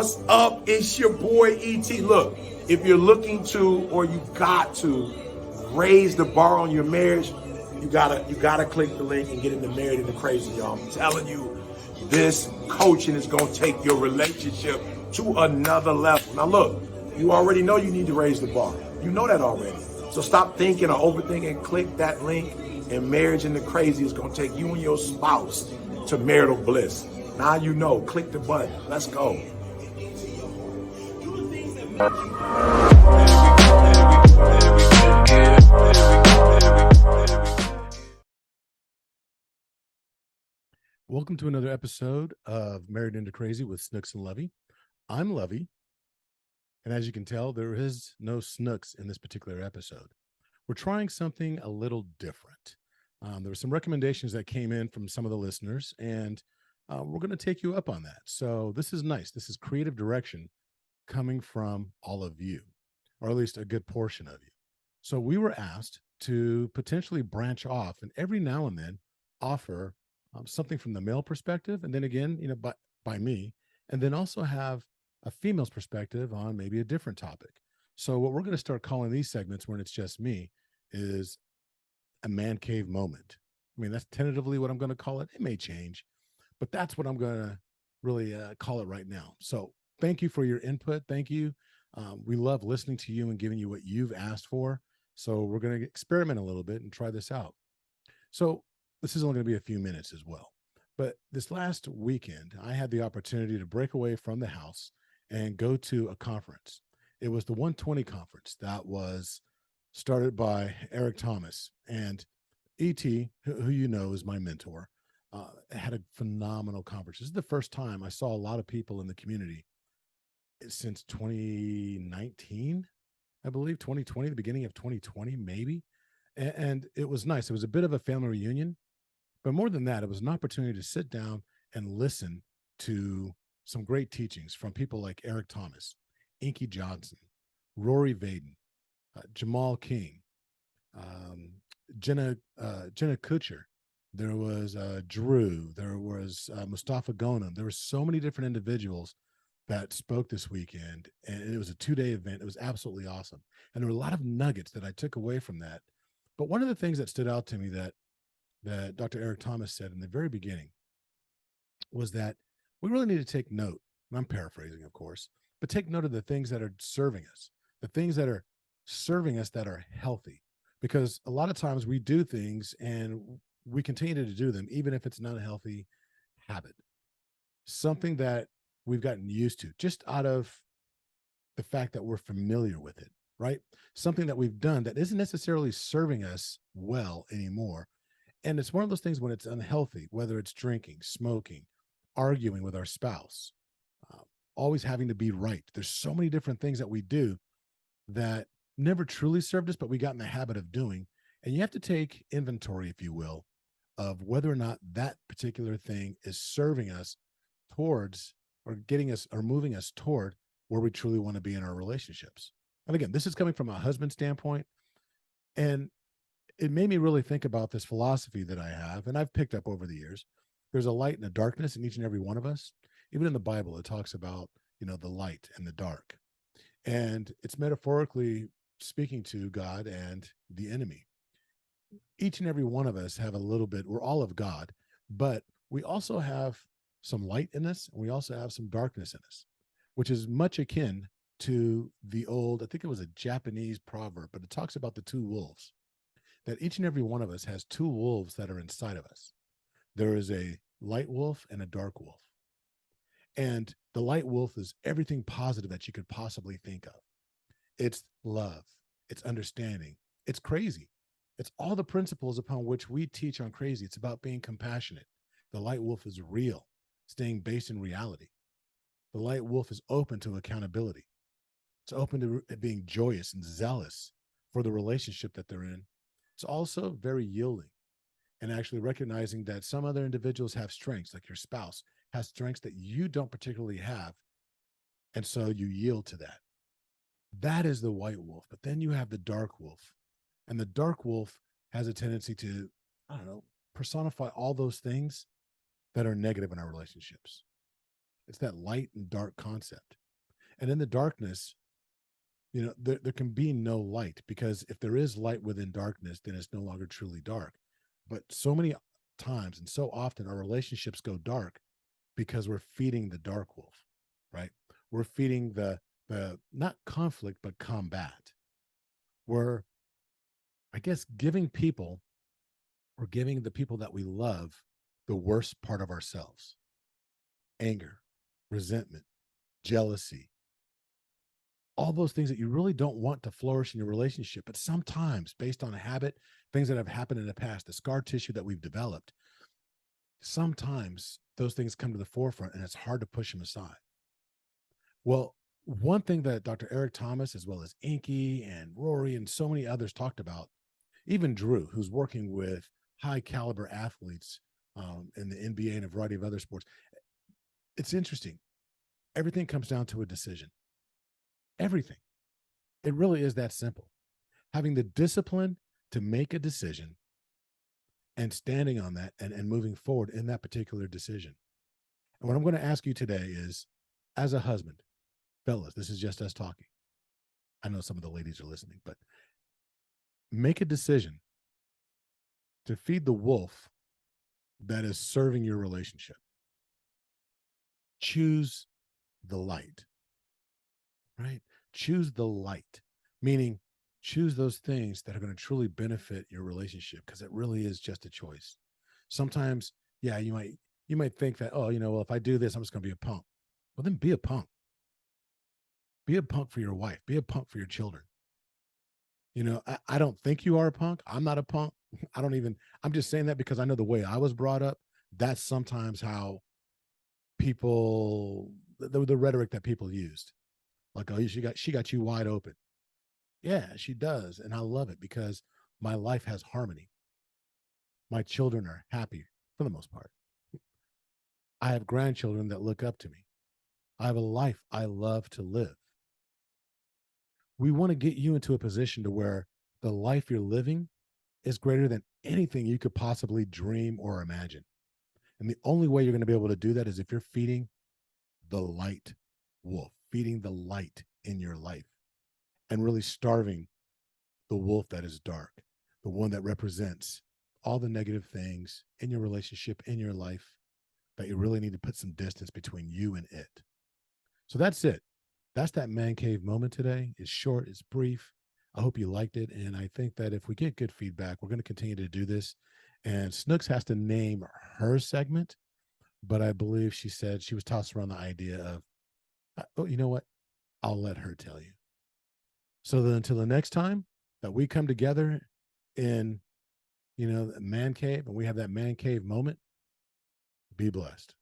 What's up? It's your boy ET. Look, if you're looking to or you got to raise the bar on your marriage, you gotta click the link and get into Married into Crazy, y'all. I'm telling you, this coaching is gonna take your relationship to another level. Now look, you already know you need to raise the bar. You know that already. So stop thinking or overthinking. Click that link, and Marriage into Crazy is gonna take you and your spouse to marital bliss. Now you know. Click the button. Let's go. Welcome to another episode of Married into Crazy with Snooks and Lovey. I'm Lovey, and as you can tell, there is no Snooks in this particular episode. We're trying something a little different. There were some recommendations that came in from some of the listeners, and we're going to take you up on that. So this is nice. This is creative direction coming from all of you, or at least a good portion of you. So we were asked to potentially branch off and every now and then offer something from the male perspective, and then again, by me, and then also have a female's perspective on maybe a different topic. So what we're going to start calling these segments when it's just me is a man cave moment. I mean, that's tentatively what I'm going to call it. It may change, but that's what I'm going to really call it right now. So thank you for your input. Thank you. We love listening to you and giving you what you've asked for. So we're going to experiment a little bit and try this out. So this is only going to be a few minutes as well. But this last weekend, I had the opportunity to break away from the house and go to a conference. It was the 120 conference that was started by Eric Thomas. And E.T., who you know is my mentor, had a phenomenal conference. This is the first time I saw a lot of people in the community since 2019, I believe, 2020, the beginning of 2020, maybe. And it was nice. It was a bit of a family reunion. But more than that, it was an opportunity to sit down and listen to some great teachings from people like Eric Thomas, Inky Johnson, Rory Vaden, Jamal King, Jenna Kutcher. There was Drew. There was Mustafa Gonam. There were so many different individuals that spoke this weekend, and it was a 2-day event. It was absolutely awesome. And there were a lot of nuggets that I took away from that. But one of the things that stood out to me that Dr. Eric Thomas said in the very beginning was that we really need to take note, and I'm paraphrasing, of course, but take note of the things that are serving us, the things that are serving us that are healthy. Because a lot of times we do things and we continue to do them, even if it's not a healthy habit, something that we've gotten used to just out of the fact that we're familiar with it, right? Something that we've done that isn't necessarily serving us well anymore. And it's one of those things when it's unhealthy, whether it's drinking, smoking, arguing with our spouse, always having to be right. There's so many different things that we do that never truly served us, but we got in the habit of doing. And you have to take inventory, if you will, of whether or not that particular thing is serving us towards or getting us or moving us toward where we truly want to be in our relationships. And again, this is coming from a husband standpoint. And it made me really think about this philosophy that I have, and I've picked up over the years. There's a light and a darkness in each and every one of us. Even in the Bible, it talks about, the light and the dark. And it's metaphorically speaking to God and the enemy. Each and every one of us have a little bit, we're all of God, but we also have some light in us, and we also have some darkness in us, which is much akin to the old, I think it was a Japanese proverb, but it talks about the two wolves. That each and every one of us has two wolves that are inside of us. There is a light wolf and a dark wolf. And the light wolf is everything positive that you could possibly think of. It's love, it's understanding, it's crazy. It's all the principles upon which we teach on Crazy. It's about being compassionate. The light wolf is real, staying based in reality. The light wolf is open to accountability. It's open to being joyous and zealous for the relationship that they're in. It's also very yielding and actually recognizing that some other individuals have strengths, like your spouse has strengths that you don't particularly have. And so you yield to that. That is the white wolf. But then you have the dark wolf. And the dark wolf has a tendency to, personify all those things that are negative in our relationships. It's that light and dark concept. And in the darkness, there can be no light, because if there is light within darkness, then it's no longer truly dark. But so many times and so often our relationships go dark because we're feeding the dark wolf, right? We're feeding the not conflict, but combat. We're, I guess, giving people, or giving the people that we love, the worst part of ourselves: anger, resentment, jealousy, all those things that you really don't want to flourish in your relationship. But sometimes, based on a habit, things that have happened in the past, the scar tissue that we've developed, sometimes those things come to the forefront and it's hard to push them aside. Well, one thing that Dr. Eric Thomas, as well as Inky and Rory and so many others, talked about, even Drew, who's working with high caliber athletes in the NBA and a variety of other sports, it's interesting. Everything comes down to a decision. Everything. It really is that simple. Having the discipline to make a decision and standing on that, and moving forward in that particular decision. And what I'm going to ask you today is, as a husband, fellas, this is just us talking. I know some of the ladies are listening, but make a decision to feed the wolf that is serving your relationship. Choose the light, right? Choose the light, meaning choose those things that are going to truly benefit your relationship, because it really is just a choice. Sometimes, yeah, you might think that, oh, well, if I do this, I'm just going to be a punk. Well, then be a punk. Be a punk for your wife. Be a punk for your children. I don't think you are a punk. I'm not a punk. I'm just saying that because I know the way I was brought up. That's sometimes how people, the rhetoric that people used. Like, oh, she got you wide open. Yeah, she does. And I love it because my life has harmony. My children are happy for the most part. I have grandchildren that look up to me. I have a life I love to live. We want to get you into a position to where the life you're living is greater than anything you could possibly dream or imagine. And the only way you're going to be able to do that is if you're feeding the light wolf, feeding the light in your life, and really starving the wolf that is dark, the one that represents all the negative things in your relationship, in your life, that you really need to put some distance between you and it. So that's it. That's that man cave moment today. It's short, it's brief. I hope you liked it. And I think that if we get good feedback, we're going to continue to do this. And Snooks has to name her segment, but I believe she said she was tossing around the idea of, oh, you know what? I'll let her tell you. So then until the next time that we come together in, man cave, and we have that man cave moment, be blessed.